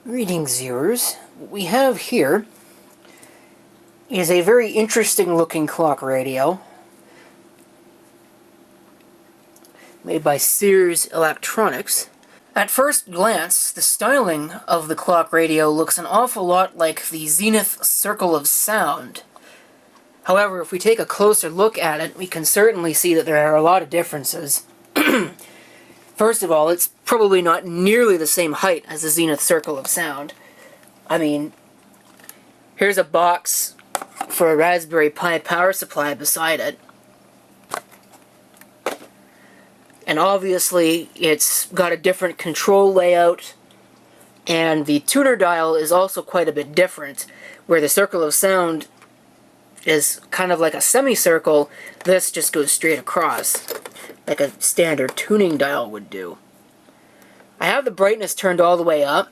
Greetings, Sears. What we have here is a very interesting looking clock radio made by Sears Electronics. At first glance, the styling of the clock radio looks an awful lot like the Zenith Circle of Sound. However, if we take a closer look at it, we can certainly see that there are a lot of differences. First of all, it's probably not nearly the same height as the Zenith Circle of Sound. I mean, here's a box for a Raspberry Pi power supply beside it. And obviously, it's got a different control layout, and the tuner dial is also quite a bit different. Where the Circle of Sound is kind of like a semicircle, this just goes straight across, like a standard tuning dial would do. I have the brightness turned all the way up.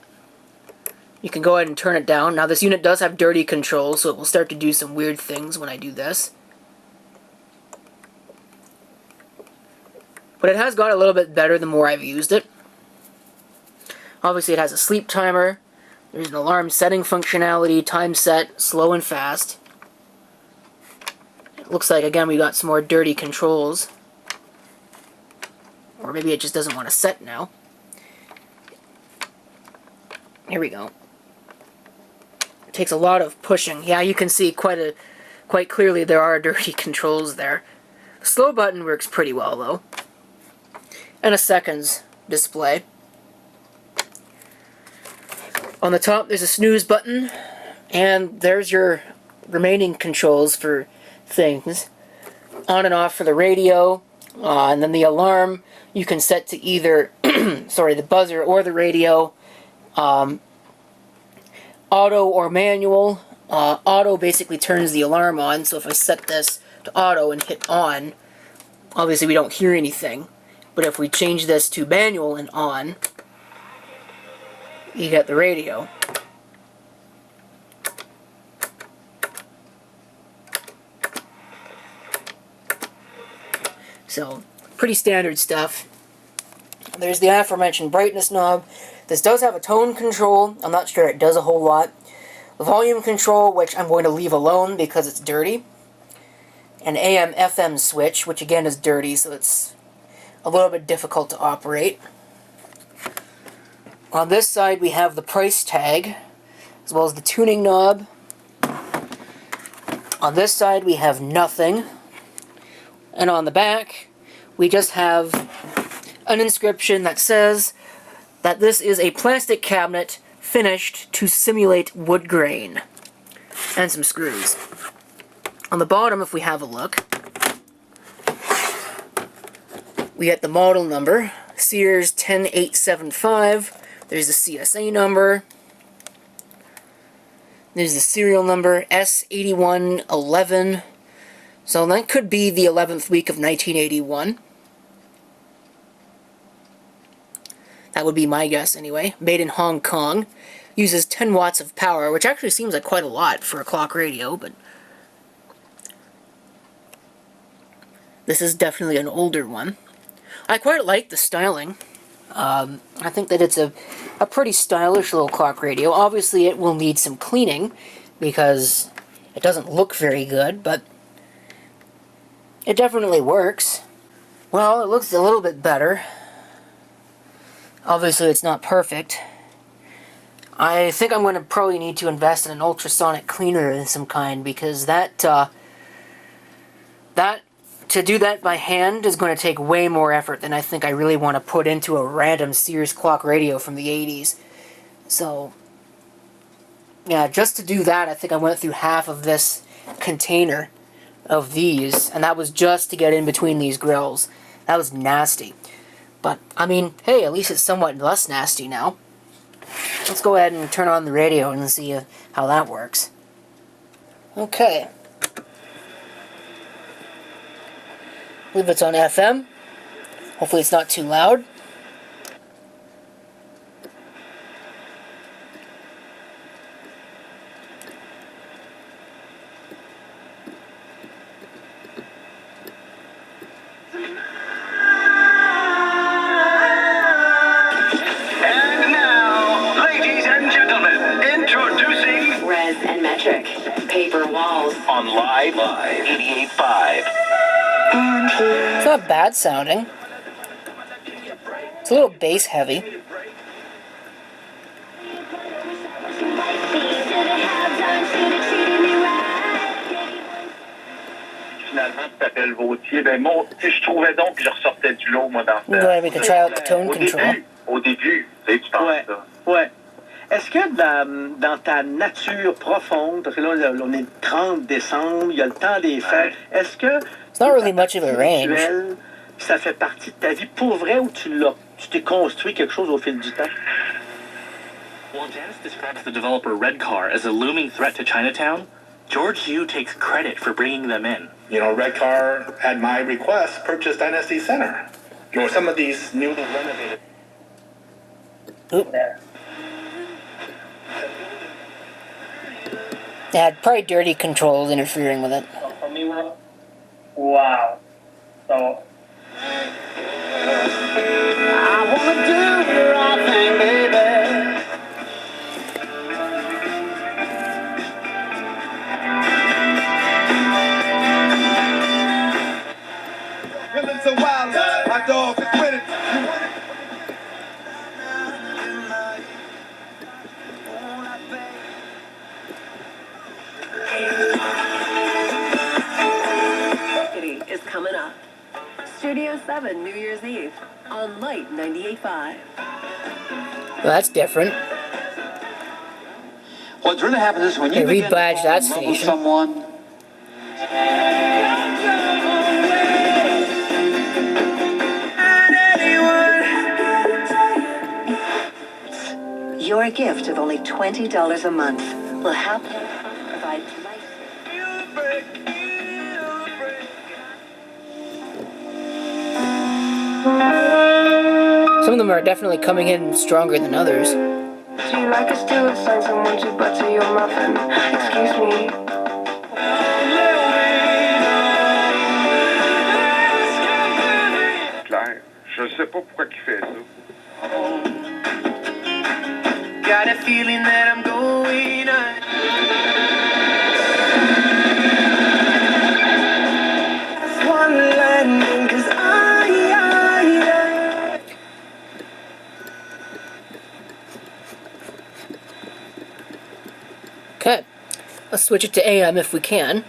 You can go ahead and turn it down. Now this unit does have dirty control, so it will start to do some weird things when I do this. But it has got a little bit better the more I've used it. Obviously it has a sleep timer. There's an alarm setting functionality, time set, slow and fast. It looks like, again, we got some more dirty controls. Or maybe it just doesn't want to set now. Here we go. It takes a lot of pushing. Yeah, you can see quite clearly there are dirty controls there. The slow button works pretty well, though. And a seconds display. On the top, there's a snooze button, and there's your remaining controls for things. On and off for the radio, and then the alarm you can set to either the buzzer or the radio. Auto or manual. Auto basically turns the alarm on, so if I set this to auto and hit on, obviously we don't hear anything. But if we change this to manual and on, you get the radio. So, pretty standard stuff. There's the aforementioned brightness knob. This does have a tone control. I'm not sure it does a whole lot. The volume control, which I'm going to leave alone because it's dirty. An AM/FM switch, which again is dirty, so it's a little bit difficult to operate. On this side we have the price tag, as well as the tuning knob. On this side we have nothing. And on the back we just have an inscription that says that this is a plastic cabinet finished to simulate wood grain. And some screws. On the bottom, if we have a look, we get the model number, Sears 10875. There's the CSA number. There's the serial number, S8111. So that could be the 11th week of 1981. That would be my guess anyway. Made in Hong Kong. Uses 10 watts of power, which actually seems like quite a lot for a clock radio, but this is definitely an older one. I quite like the styling. I think that it's a pretty stylish little clock radio. Obviously it will need some cleaning because it doesn't look very good, but it definitely works. Well, it looks a little bit better. Obviously it's not perfect. I think I'm going to probably need to invest in an ultrasonic cleaner of some kind, because to do that by hand is going to take way more effort than I think I really want to put into a random Sears clock radio from the 80s. So, yeah, just to do that, I think I went through half of this container of these, and that was just to get in between these grills. That was nasty. But, I mean, hey, at least it's somewhat less nasty now. Let's go ahead and turn on the radio and see how that works. Okay. I believe it's on FM. Hopefully it's not too loud. And now, ladies and gentlemen, on Live 88.5. It's not bad sounding. It's a little bass heavy. Finalement, tu t'appelles Vautier. Ben, moi, je trouvais donc que je ressortais du lot, moi, dans I'm glad we could try out the tone control. Au début, tu sais, tu penses ça. Ouais. Est-ce que dans ta nature profonde, parce que là, on est le 30 décembre, il y a le temps des fêtes, est-ce que It's not really much of a range. rituel, ça fait partie de ta vie pour vrai ou tu t'es construit quelque chose au fil du temps? While Janice describes the developer Redcar as a looming threat to Chinatown, George Yu takes credit for bringing them in. You know, Redcar, at my request, purchased Dynasty Center. You know, some of these newly renovated. Oop. Yeah, probably dirty controls interfering with it. Wow. So. I wanna do the right thing, baby. Villains are wild, my dog is winning. Is coming up. Studio 7, New Year's Eve, on Light 98.5. Well, that's different. What's really happened is when you They begin to rebadged fall that in love with station. someone, Your gift of only $20 a month will help provide life. Some of them are definitely coming in stronger than others. Do you like us to assign someone to butter your muffin? Excuse me. Claire, je sais pas pourquoi il fait ça. Got a feeling that I'm going on. One landing, 'cause Okay, let's switch it to AM if we can.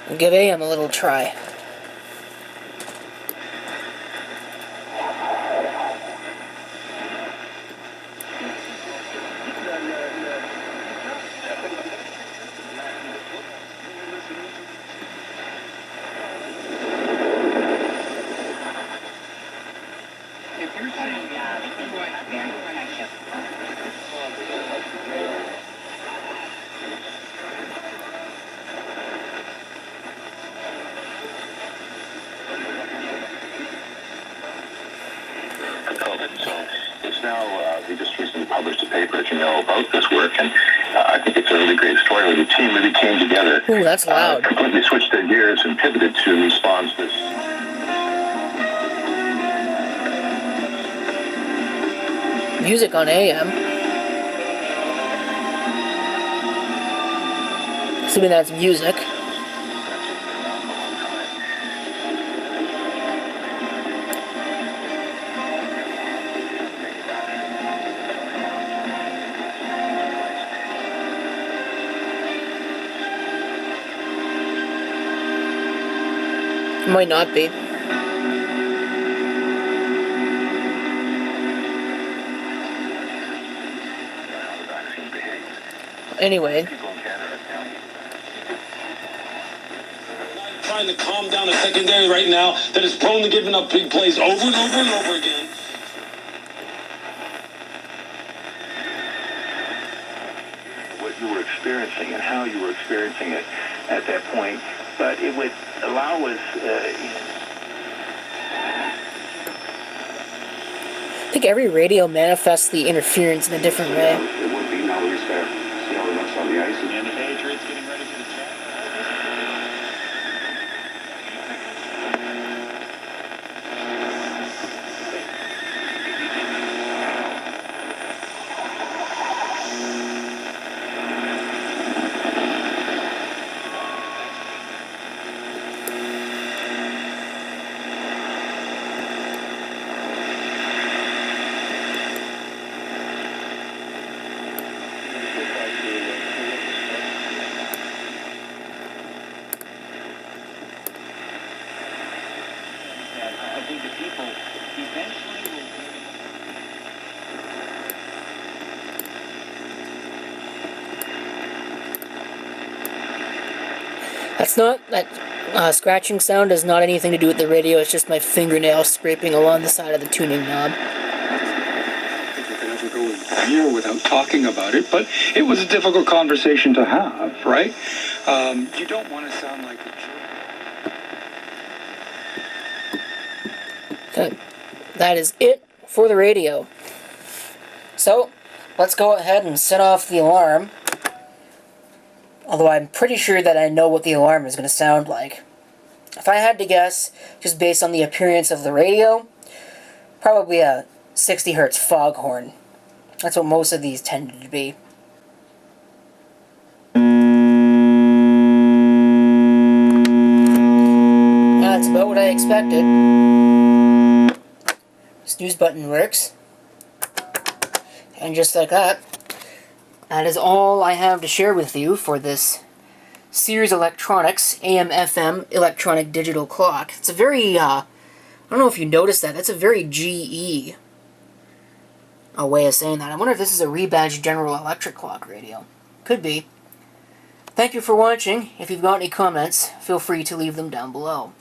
And give AM a little try. They just recently published a paper, as you know, about this work, and I think it's a really great story where the team really came together. Ooh, that's loud. Completely switched their gears and pivoted to respond to this. Music on AM. Assuming that's music. Might not be. Anyway. Trying to calm down a secondary right now that is prone to giving up big plays over and over and over again. What you were experiencing and how you were experiencing it at that point, but it would allow us. I think every radio manifests the interference in a different way. It would be no respect. See how he looks on the ice. And the Patriots getting ready for the check. I think that people eventually will. That's not, that scratching sound has not anything to do with the radio, it's just my fingernail scraping along the side of the tuning knob. I don't think we could ever go a year without talking about it, but it was a difficult conversation to have, right? You don't want to sound like a jerk. That is it for the radio. So, let's go ahead and set off the alarm. Although I'm pretty sure that I know what the alarm is going to sound like. If I had to guess, just based on the appearance of the radio, probably a 60 Hz foghorn. That's what most of these tended to be. That's about what I expected. Snooze button works. And just like that, that is all I have to share with you for this Sears Electronics AM/FM electronic digital clock. It's a very, I don't know if you noticed that, that's a very GE way of saying that. I wonder if this is a rebadged General Electric clock radio. Could be. Thank you for watching. If you've got any comments, feel free to leave them down below.